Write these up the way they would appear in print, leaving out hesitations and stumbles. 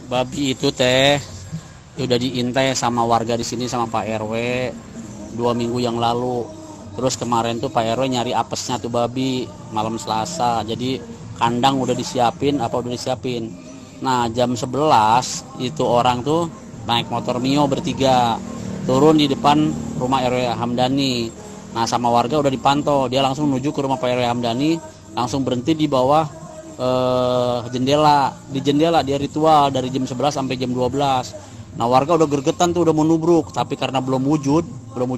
Babi itu teh udah diintai sama warga di sini sama Pak RW 2 minggu yang lalu. Terus kemarin tuh Pak RW nyari apesnya tuh babi malam Selasa. Jadi kandang udah disiapin, Nah jam 11 itu orang tuh naik motor Mio bertiga turun di depan rumah RW Hamdani. Nah sama warga udah dipantau, dia langsung menuju ke rumah Pak RW Hamdani, langsung berhenti di bawah jendela. Di jendela dia ritual dari jam 11 sampai jam 12. Nah warga udah gergetan tuh, udah mau nubruk, tapi karena belum wujud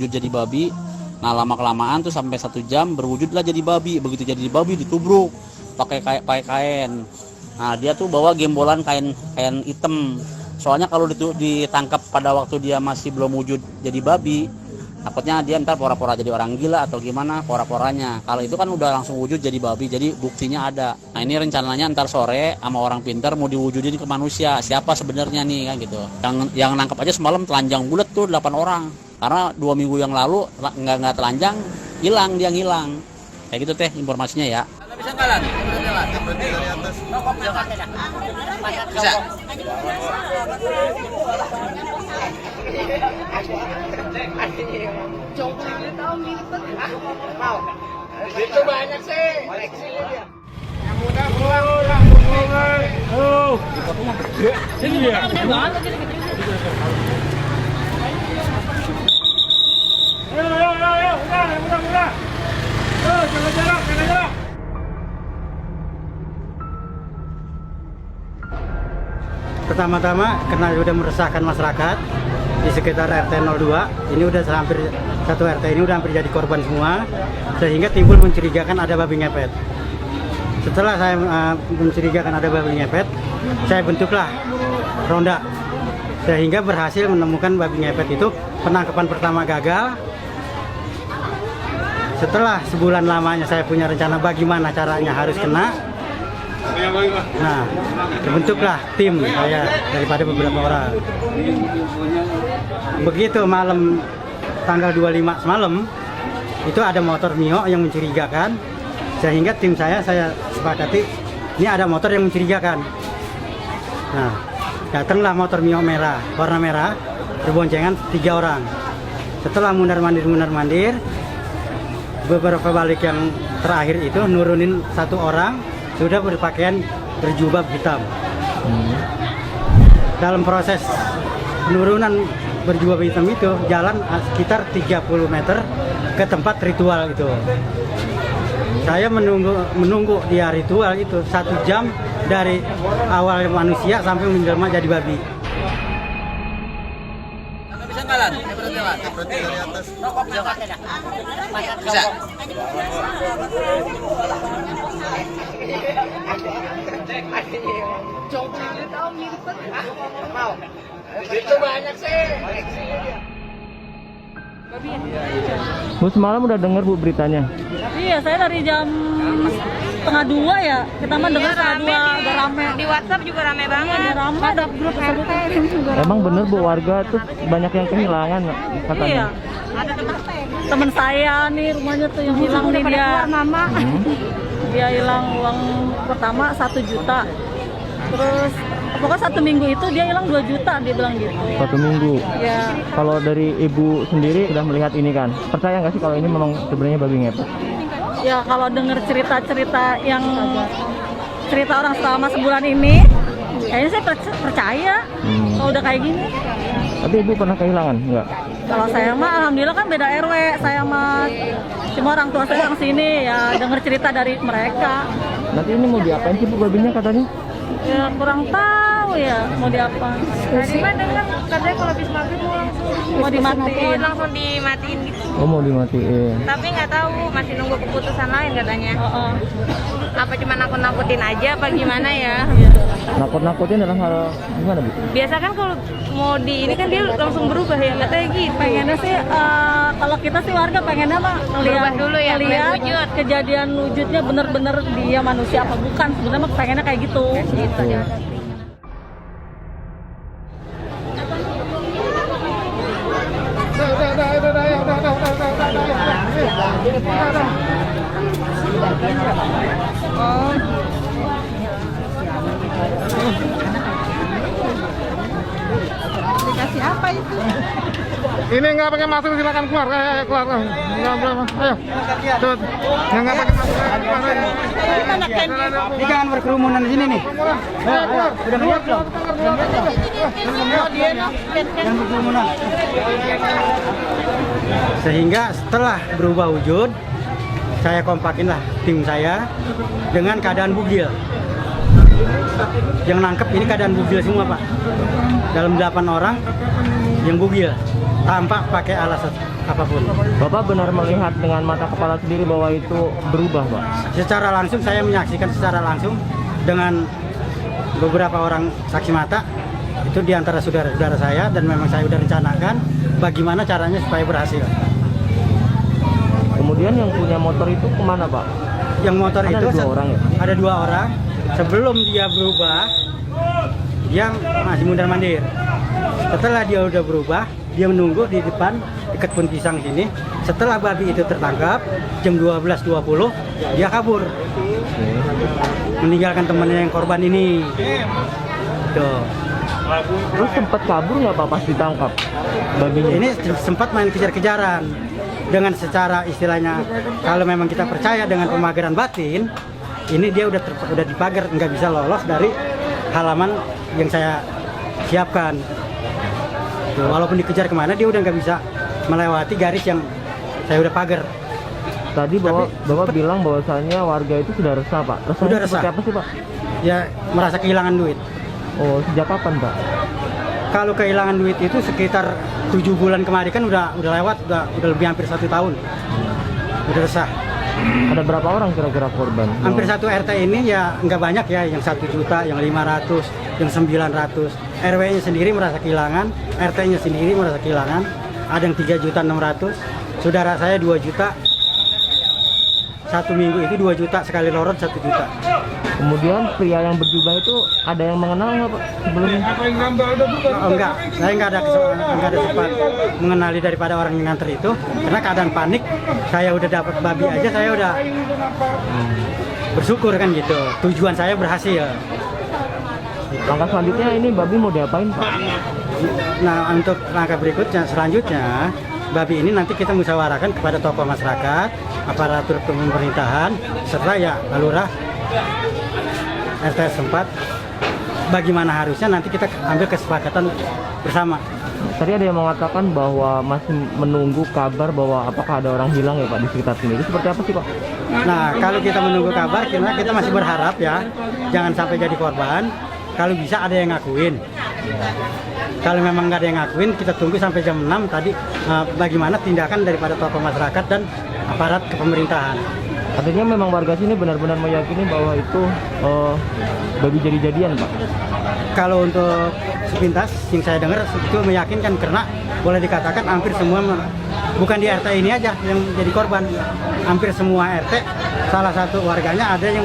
jadi babi. Nah lama kelamaan tuh sampai 1 jam berwujudlah jadi babi. Begitu jadi babi ditubruk pakai kain. Nah dia tuh bawa gembolan kain hitam. Soalnya kalau ditangkap pada waktu dia masih belum wujud jadi babi, takutnya dia ntar pora-pora jadi orang gila atau gimana pora-poranya. Kalau itu kan udah langsung wujud jadi babi, jadi buktinya ada. Nah ini rencananya ntar sore sama orang pintar mau diwujudin ke manusia. Siapa sebenarnya nih kan gitu. Yang nangkap aja semalam telanjang bulat tuh 8 orang. Karena 2 minggu yang lalu nggak telanjang, hilang. Kayak gitu teh informasinya ya. Bisa nggak lah? Berhenti dari atas. Bisa. Itu banyak sih. Yang muda pulang. Oh. Sini dia. Ayo, udah. Jaga jarak. Pertama-tama karena sudah meresahkan masyarakat di sekitar RT 02, ini udah hampir satu RT ini udah hampir jadi korban semua, sehingga timbul mencurigakan ada babi ngepet. Setelah saya mencurigakan ada babi ngepet, saya bentuklah ronda, sehingga berhasil menemukan babi ngepet itu. Penangkapan pertama gagal. Setelah sebulan lamanya saya punya rencana bagaimana caranya harus kena. Nah, terbentuklah tim saya daripada beberapa orang. Begitu malam tanggal 25 semalam, itu ada motor Mio yang mencurigakan, sehingga tim saya sepakati ini ada motor yang mencurigakan. Nah, datanglah motor Mio merah, warna merah, berboncengan 3 orang. Setelah mundar-mandir, beberapa balik yang terakhir itu nurunin 1 orang sudah berpakaian berjubah hitam. Dalam proses penurunan berjubah hitam itu jalan sekitar 30 meter ke tempat ritual itu. Saya menunggu dia ritual itu 1 jam dari awal manusia sampai menjelma jadi babi. Bisa nggak lah? Berhenti dari atas. Bisa. Itu banyak sih. Bu semalam udah dengar Bu beritanya? Iya, saya dari jam 1:30 ya. Kita mah dengar 1:30 udah rame. Di WhatsApp juga rame banget. Rame ada grup RT juga. Emang bener Bu, warga tuh banyak yang kehilangan katanya. Iya. Temen saya nih rumahnya tuh yang hilang nih dia. Mama. Dia hilang uang pertama 1 juta. Terus pokoknya 1 minggu itu dia hilang 2 juta, dia bilang gitu. 1 minggu. Ya. Kalau dari Ibu sendiri udah melihat ini kan, percaya nggak sih kalau ini memang sebenarnya babi ngepet? Ya kalau denger cerita-cerita cerita orang selama sebulan ini, kayaknya saya percaya kalau udah kayak gini. Tapi Ibu pernah kehilangan nggak? Kalau saya mah alhamdulillah kan beda RW, saya mah cuma orang tua saya yang sini ya denger cerita dari mereka. Nanti ini mau diapain sih Bu babinya katanya? Ya kurang tahu ya mau diapain. Tadi mah dengar katanya kalau habis maghrib Mau dimatiin. langsung dimatiin gitu. Oh mau dimatiin. Tapi nggak tahu, masih nunggu keputusan lain katanya. Oh. Apa cuma nakut-nakutin aja apa gimana ya? Nakut-nakutin dalam hal gimana Bu? Biasa kan kalau mau di ini kan dia langsung berubah ya, katanya gitu. Pengennya sih kalau kita sih warga pengennya mah Berubah dulu ya, ngeliat ngeliat wujud. kejadian wujudnya bener-bener dia manusia apa bukan. Sebenarnya mah pengennya kayak gitu. Gitu ya. Ini nggak pakai masker silakan keluar. Keluar. Ayo. Tuh. Yang nggak pakai masker keluar. Ini jangan berkerumunan di sini nih. Udah melihat belum? Jangan berkerumunan. Sehingga setelah berubah wujud, saya kompakin lah tim saya dengan keadaan bugil. Yang nangkep ini keadaan bugil semua, Pak. Dalam 8 orang yang bugil tanpa pakai alas apapun. Bapak benar melihat dengan mata kepala sendiri bahwa itu berubah, Pak? Secara langsung saya menyaksikan secara langsung dengan beberapa orang saksi mata. Itu diantara saudara-saudara saya dan memang saya sudah rencanakan bagaimana caranya supaya berhasil. Kemudian yang punya motor itu kemana, Pak? Yang motor Ada itu dua orang ya? Ada 2 orang. Sebelum dia berubah, dia masih mundar-mandir. Setelah dia udah berubah, dia menunggu di depan dekat pohon pisang sini. Setelah babi itu tertangkap jam 12.20, dia kabur. Meninggalkan temannya yang korban ini. Tuh. Terus sempat kabur nggak, Pak, pas ditangkap babinya? Ini sempat main kejar-kejaran dengan secara istilahnya, kalau memang kita percaya dengan pemageran batin, ini dia udah dipagar, nggak bisa lolos dari halaman yang saya siapkan. Tuh, walaupun dikejar kemana, dia udah nggak bisa melewati garis yang saya udah pagar. Tadi Bapak bilang bahwasannya warga itu sudah resah, Pak. Resahnya Sudah seperti resah. apa sih, Pak? Ya merasa kehilangan duit. Oh, sejak kapan, Pak? Kalau kehilangan duit itu sekitar 7 bulan kemarin kan udah lewat, udah lebih hampir 1 tahun. Udah resah. Ada berapa orang kira-kira korban? Hampir satu RT ini ya nggak banyak ya, yang 1 juta, yang 500, yang 900. RW-nya sendiri merasa kehilangan, RT-nya sendiri merasa kehilangan. Ada yang 3.600.000, saudara saya 2 juta. 1 minggu itu 2 juta, sekali lorot 1 juta. Kemudian pria yang berjubah itu ada yang mengenal nggak, Pak, sebelumnya? Oh, enggak, saya nggak ada sempat mengenali daripada orang yang nganter itu, karena keadaan panik. Saya udah dapat babi aja, saya udah bersyukur kan gitu. Tujuan saya berhasil. Langkah selanjutnya ini babi mau diapain, Pak? Nah, untuk langkah berikutnya, selanjutnya, babi ini nanti kita musyawarahkan kepada tokoh masyarakat, aparatur pemerintahan, serta ya lurah, RT setempat. Bagaimana harusnya nanti kita ambil kesepakatan bersama. Tadi ada yang mengatakan bahwa masih menunggu kabar bahwa apakah ada orang hilang ya, Pak, di sekitar sini. Itu seperti apa sih, Pak? Nah, kalau kita menunggu kabar, kita masih berharap ya, jangan sampai jadi korban. Kalau bisa ada yang ngakuin. Kalau memang nggak ada yang ngakuin, kita tunggu sampai jam 6 tadi bagaimana tindakan daripada tokoh masyarakat dan aparat kepemerintahan. Artinya memang warga sini benar-benar meyakini bahwa itu babi jadi-jadian, Pak? Kalau untuk sepintas yang saya dengar itu meyakinkan, karena boleh dikatakan hampir semua, bukan di RT ini aja yang jadi korban, hampir semua RT salah satu warganya ada yang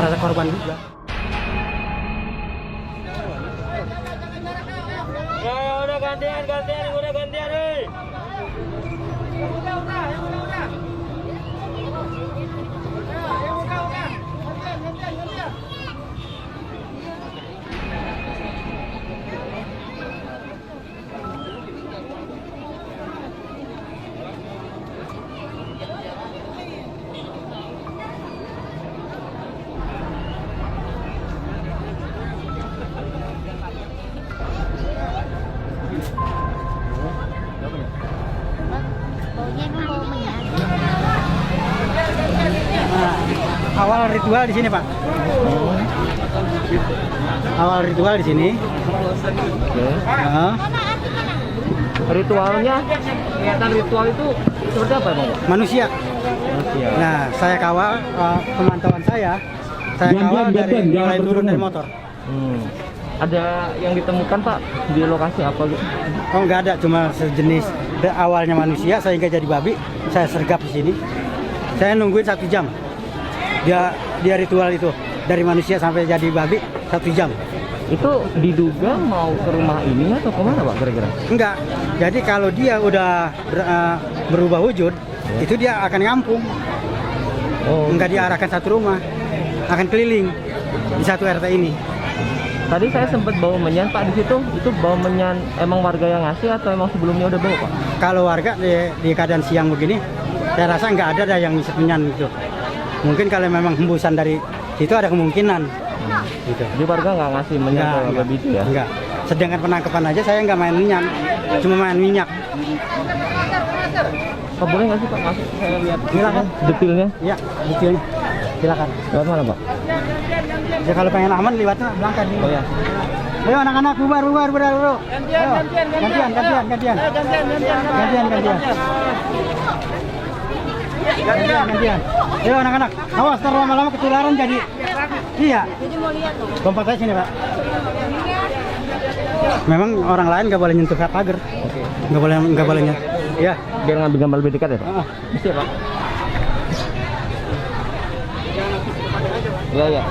merasa korban juga. Awal ritual di sini, Pak. Awal ritual di sini. Oke. Nah, Ritualnya, kelihatan ritual itu seperti apa, Bang? manusia. Nah, saya kawal pemantauan saya kawal dari mulai turun dari motor. Ada yang ditemukan, Pak, di lokasi apa gitu? Oh, nggak ada, cuma sejenis awalnya manusia sehingga jadi babi. Saya sergap di sini. Saya nungguin 1 jam. Dia ritual itu dari manusia sampai jadi babi 1 jam. Itu diduga mau ke rumah ini atau kemana, Pak, kira-kira? Enggak. Jadi kalau dia udah berubah wujud, itu dia akan ngampung. Oh, Enggak diarahkan satu rumah, akan keliling di satu RT ini. Tadi saya sempat bawa menyan Pak di situ. Itu bawa menyan emang warga yang ngasih atau emang sebelumnya udah bawa Pak? Kalau warga di keadaan siang begini, saya rasa nggak ada yang ngisi menyan gitu. Mungkin kalau memang hembusan dari situ ada kemungkinan. Gitu. Jadi warga nggak ngasih menyan ke babi itu ya? Enggak. Sedangkan penangkapan aja saya nggak main menyan, cuma main minyak. Pak boleh nggak sih Pak masuk saya lihat Silakan. detailnya? Ya, detailnya. Silakan. Lewat mana Pak? Ya kalau pengen aman lewatnya belakang dulu. Oh ya. Ayo anak-anak bubar bro. Gantian. Ayo anak-anak, awas ntar lama-lama ketularan jadi. Iya. Lompat aja sini Pak. Memang orang lain nggak boleh nyentuh pagar. Oke. Nggak boleh nyentuh. Iya. Biar ngambil gambar lebih dekat ya Pak? Bisa ya Pak? Iya ya.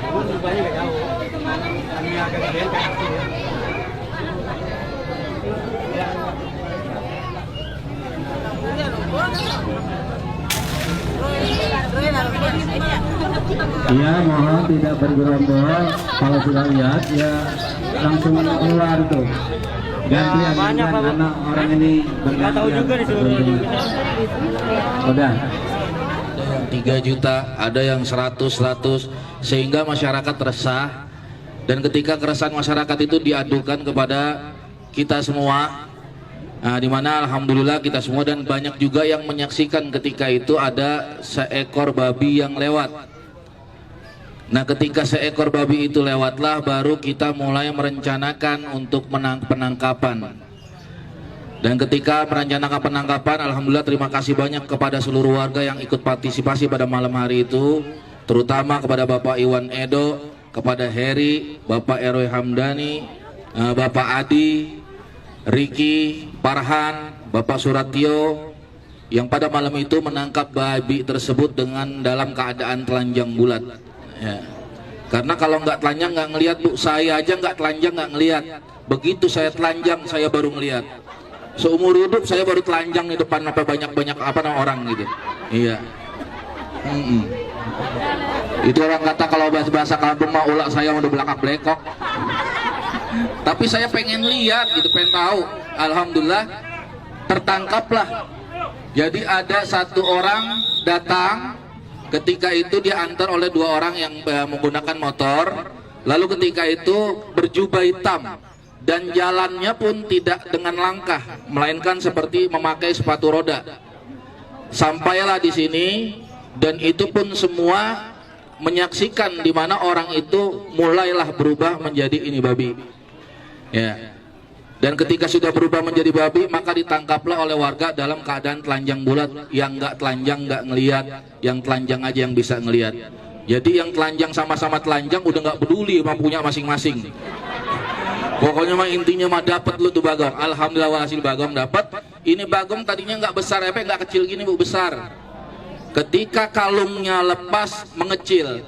Berubahnya nggak jauh. Kami agak gedean kayak gitu ya. Iya, mohon tidak bergerombol. Kalau sudah lihat ya langsung keluar tuh. Gantian dengan anak orang ini bergantian. Udah. 3 juta, ada yang 100 sehingga masyarakat resah, dan ketika keresahan masyarakat itu diadukan kepada kita semua, nah, dimana alhamdulillah kita semua dan banyak juga yang menyaksikan ketika itu ada seekor babi yang lewat. Nah ketika seekor babi itu lewatlah baru kita mulai merencanakan untuk penangkapan. Dan ketika merencanakan penangkapan, alhamdulillah terima kasih banyak kepada seluruh warga yang ikut partisipasi pada malam hari itu, terutama kepada Bapak Iwan Edo, kepada Heri, Bapak Eroi Hamdani, Bapak Adi, Riki, Farhan, Bapak Suratio, yang pada malam itu menangkap babi tersebut dengan dalam keadaan telanjang bulat. Ya. Karena kalau nggak telanjang nggak ngelihat Bu, saya aja nggak telanjang nggak ngelihat. Begitu saya telanjang saya baru ngelihat. Seumur hidup saya baru telanjang di depan apa banyak orang gitu. Iya. Itu orang kata kalau bahasa kampung mah ulah saya udah belakang blekok. Tapi saya pengen lihat gitu, pengen tahu. Alhamdulillah tertangkaplah. Jadi ada satu orang datang, ketika itu diantar oleh 2 orang yang menggunakan motor. Lalu ketika itu berjubah hitam. Dan jalannya pun tidak dengan langkah, melainkan seperti memakai sepatu roda. Sampailah di sini, dan itu pun semua menyaksikan di mana orang itu mulailah berubah menjadi ini babi. Ya. Dan ketika sudah berubah menjadi babi, maka ditangkaplah oleh warga dalam keadaan telanjang bulat. Yang nggak telanjang nggak ngelihat, yang telanjang aja yang bisa ngelihat. Jadi yang telanjang sama-sama telanjang udah nggak peduli mampunya masing-masing. Pokoknya mah intinya mah dapat lu tuh bagong. Alhamdulillah walhasil bagong dapat. Ini bagong tadinya nggak besar, nggak kecil gini Bu, besar. Ketika kalungnya lepas mengecil.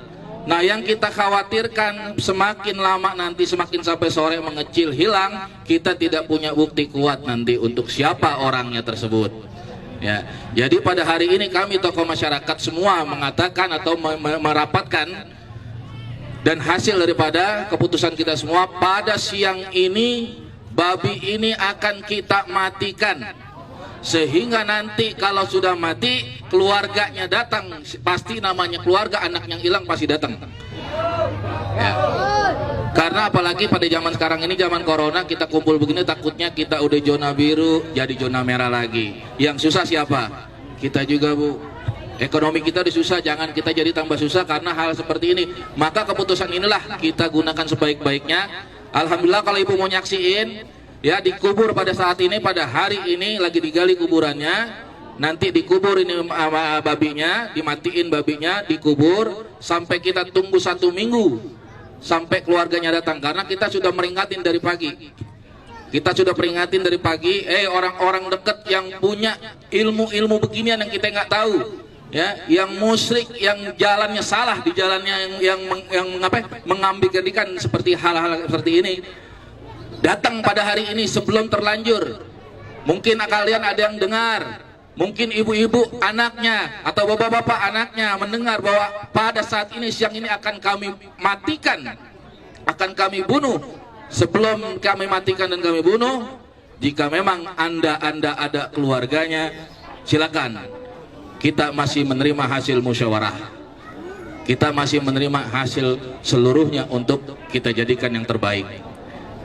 Nah yang kita khawatirkan semakin lama nanti, semakin sampai sore mengecil hilang, kita tidak punya bukti kuat nanti untuk siapa orangnya tersebut. Ya, jadi pada hari ini kami tokoh masyarakat semua mengatakan atau merapatkan. Dan hasil daripada keputusan kita semua, pada siang ini babi ini akan kita matikan. Sehingga nanti kalau sudah mati, keluarganya datang, pasti namanya keluarga, anak yang hilang pasti datang. Ya. Karena apalagi pada zaman sekarang ini, zaman corona, kita kumpul begini takutnya kita udah zona biru jadi zona merah lagi. Yang susah siapa? Kita juga Bu. Ekonomi kita udah susah, jangan kita jadi tambah susah karena hal seperti ini. Maka keputusan inilah kita gunakan sebaik-baiknya. Alhamdulillah kalau Ibu mau nyaksiin, ya dikubur pada saat ini, pada hari ini lagi digali kuburannya. Nanti dikubur ini babinya, dimatiin babinya, dikubur sampai kita tunggu 1 minggu sampai keluarganya datang. Karena kita sudah meringatin dari pagi. Kita sudah peringatin dari pagi, orang-orang dekat yang punya ilmu-ilmu beginian yang kita nggak tahu. ya, yang musyrik, yang jalannya salah di jalannya mengambil ikan seperti hal-hal seperti ini, datang pada hari ini sebelum terlanjur. Mungkin kalian ada yang dengar, mungkin ibu-ibu anaknya atau bapak-bapak anaknya mendengar bahwa pada saat ini, siang ini akan kami matikan, akan kami bunuh. Sebelum kami matikan dan kami bunuh, jika memang anda ada keluarganya, silakan. Kita masih menerima hasil musyawarah, kita masih menerima hasil seluruhnya untuk kita jadikan yang terbaik.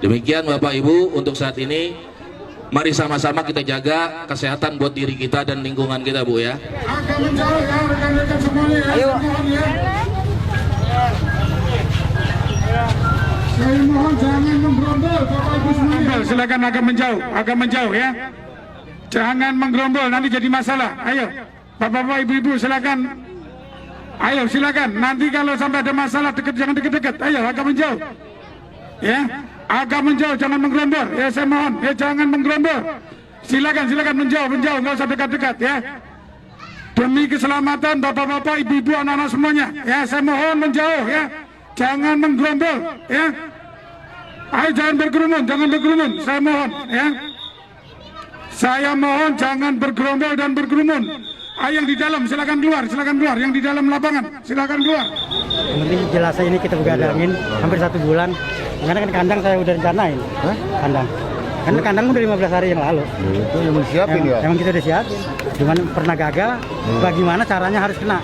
Demikian Bapak Ibu untuk saat ini. Mari sama-sama kita jaga kesehatan buat diri kita dan lingkungan kita, Bu, ya. Agak menjauh ya rekan-rekan semuanya ya. Ayo. Saya mohon jangan menggerombol Bapak Ibu semuanya. Silakan agak menjauh ya. Jangan menggerombol, nanti jadi masalah. Ayo, Bapak-bapak, ibu-ibu silakan. Ayo silakan. Nanti kalau sampai ada masalah jangan deket-deket. Ayo agak menjauh. Ya, agak menjauh, jangan menggerombol. Ya saya mohon, ya jangan menggerombol. Silakan menjauh, nggak usah dekat-dekat ya. Demi keselamatan bapak-bapak, ibu-ibu, anak-anak semuanya. Ya saya mohon menjauh ya. Jangan menggerombol ya. Ayo jangan berkerumun. Saya mohon ya. Saya mohon jangan bergerombol dan berkerumun. Ayo yang di dalam silakan keluar. Yang di dalam lapangan silakan keluar. Yang penting jelasnya ini kita begadangin hampir 1 bulan. Karena kan kandang saya udah rencanain. Kandang. Karena kandang udah 15 hari yang lalu. Itu yang disiapin ya. Emang kita udah siapin. Cuman pernah gagal. Bagaimana caranya harus kena.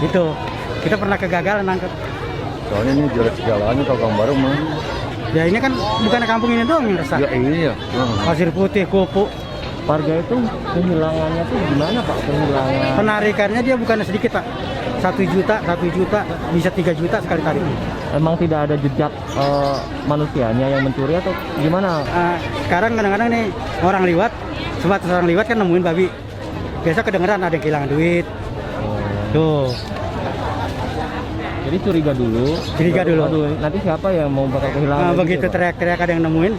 Itu. Kita pernah kegagalan nangkep. Soalnya ini jelek segalanya kalau kamu baru mah. Ya ini kan bukan kampung ini doang yang resah. Ya iya. Pasir putih, kupu. Warga itu kehilangannya tuh gimana Pak? Kehilangan Penarikannya dia bukan sedikit Pak. 1 juta, bisa 3 juta sekali tarik. emang tidak ada jejak manusianya yang mencuri atau gimana? Sekarang kadang-kadang nih orang liwat, sebatas orang liwat kan nemuin babi. Biasa kedengeran ada yang kehilangan duit. Tuh. Jadi curiga dulu. Aduh, nanti siapa yang mau bakal kehilangan? Begitu teriak-teriak ada yang nemuin,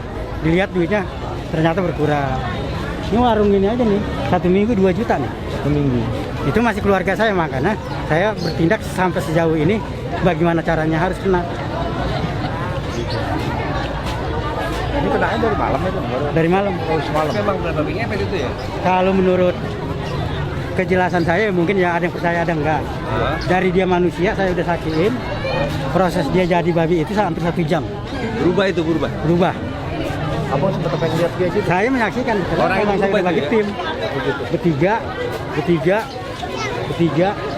dilihat duitnya ternyata berkurang. Ini warung ini aja nih, 1 minggu 2 juta nih. 1 minggu. Itu masih keluarga saya, makanya saya bertindak sampai sejauh ini. Bagaimana caranya harus kena. Ini kenanya dari malam itu? Dari malam. Oh, semalam. Memang berapa bingnya itu ya? Kalau menurut kejelasan saya mungkin ya ada yang percaya ada enggak. Dari dia manusia saya udah saksiin proses dia jadi babi itu hampir 1 jam. Berubah. Abang sempat pengen lihat dia sih. Saya menyaksikan. Orang memang itu saya udah bagi ya? tim. Bertiga.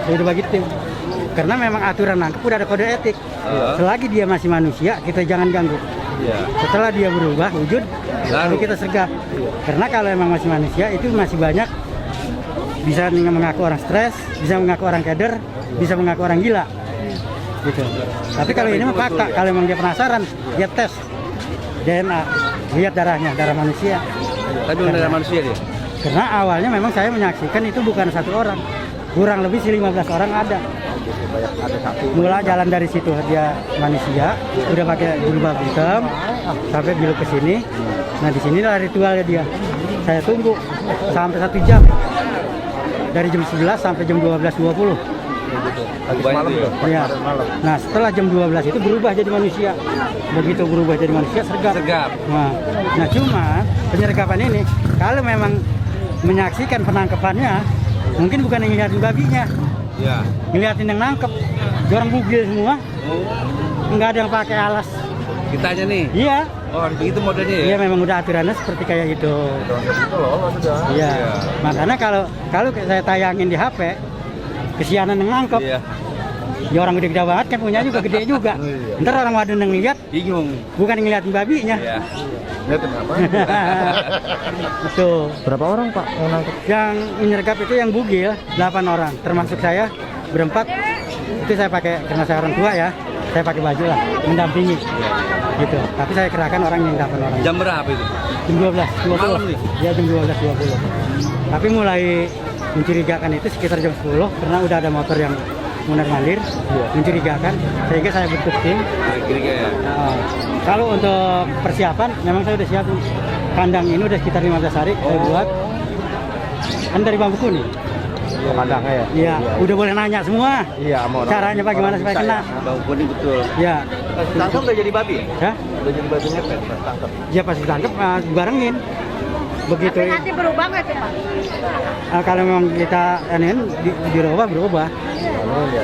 Saya udah bagi tim. Karena memang aturan nangkep udah ada kode etik. Selagi dia masih manusia kita jangan ganggu. Setelah dia berubah wujud baru kita sergap. Karena kalau emang masih manusia itu masih banyak bisa mengaku orang stres, bisa mengaku orang keder, bisa mengaku orang gila. Gitu. Tapi kalau ini mah fakta, kalau emang dia penasaran, dia tes DNA, lihat darahnya, darah manusia. Tapi darah manusia dia? Karena awalnya memang saya menyaksikan itu bukan 1 orang, kurang lebih 15 orang ada. Mula jalan dari situ dia manusia, udah pakai jilbab hitam, sampai belok ke sini. Nah di sinilah ritualnya dia. Saya tunggu sampai 1 jam. Dari jam 11 sampai jam 12.20. Malam ya. Ya. Nah setelah jam 12 itu berubah jadi manusia. Begitu berubah jadi manusia sergap. Nah cuma penyergapan ini kalau memang menyaksikan penangkapannya mungkin bukan yang ngeliatin babinya, ngeliatin yang nangkep. Orang bugil semua, nggak ada yang pakai alas. Kita aja nih. Iya. Oh begitu modelnya ya? Iya memang udah aturannya seperti kayak gitu. Iya. Makanya kalau saya tayangin di HP, kesianan yang nangkep. Iya. Ya orang gede-gede banget kan punya juga gede juga. Ntar orang wadon yang lihat Bingung. bukan yang ngeliatin babinya. Iya. Tuh. Berapa orang Pak yang nangkep? Yang menyergap itu yang bugil 8 orang, termasuk saya berempat. Itu saya pakai karena saya orang tua ya. Saya pakai baju lah, mendampingi. Gitu. Tapi saya kerahkan orang yang 8 orang. Jam berapa itu? Jam 12.20. Malam nih? Ya jam 12.20. Tapi mulai mencurigakan itu sekitar jam 10 karena udah ada motor yang mondar-mandir, mencurigakan sehingga saya bentuk tim. Kira-kira ya. Kalau untuk persiapan memang saya udah siapin. Kandang ini udah sekitar 15 hari saya buat. Kan dari bambu kuning. kandangnya ya. Iya, udah boleh nanya semua. Iya, mau Caranya bagaimana supaya kena? Bang kuning betul. Ya, Tangkap udah jadi babi. ya, Udah jadi babi ngepet tangkap. ya pas ditangkap dibarengin. Begitu. Nanti berubah nggak sih Pak? Kalau memang kita berubah. Oh, ya,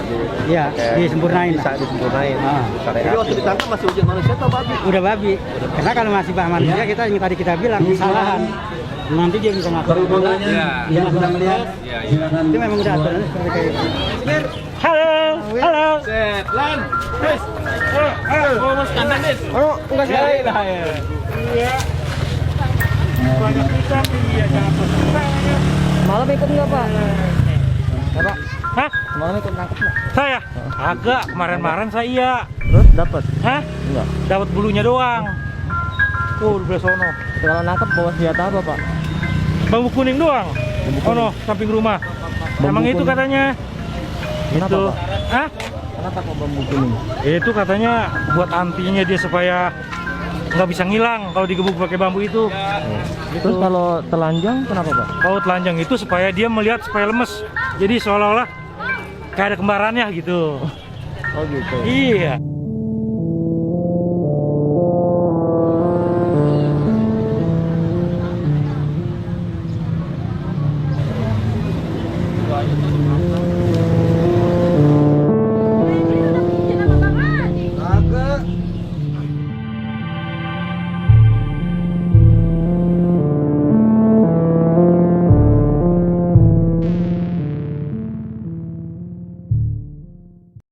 Iya, disempurnain. bisa disempurnain. Ah. Jadi waktu ditangkap masih wujud manusia atau babi? Udah babi. Karena kalau masih manusia kita yang tadi kita bilang kesalahan. Nanti dia bisa ngaku. Perhubungannya yang sedang melihat, silakan. Itu memang udah aturannya seperti kayak gitu. Halo, halo. Oh, enggak sekali. Malam ikut nggak Pak? Ya Pak, Hah? malam ikut nangkep nggak? Saya? Agak, kemarin-kemarin saya iya. Terus dapat? Hah? Enggak. Dapat bulunya doang. Tuh, di belah sono. Kalau nangkep bawa senjata apa Pak? Bambu kuning doang. Oh no, samping rumah. Emang itu kuning. katanya. Kenapa, Itu. Pak? Hah? Kenapa kok bambu kuning? Itu katanya buat antinya dia supaya nggak bisa ngilang kalau digebuk pakai bambu itu. Terus kalau telanjang kenapa Pak? Kalau telanjang itu supaya dia melihat supaya lemes. Jadi seolah-olah kayak ada kembarannya gitu. Oh gitu. Iya.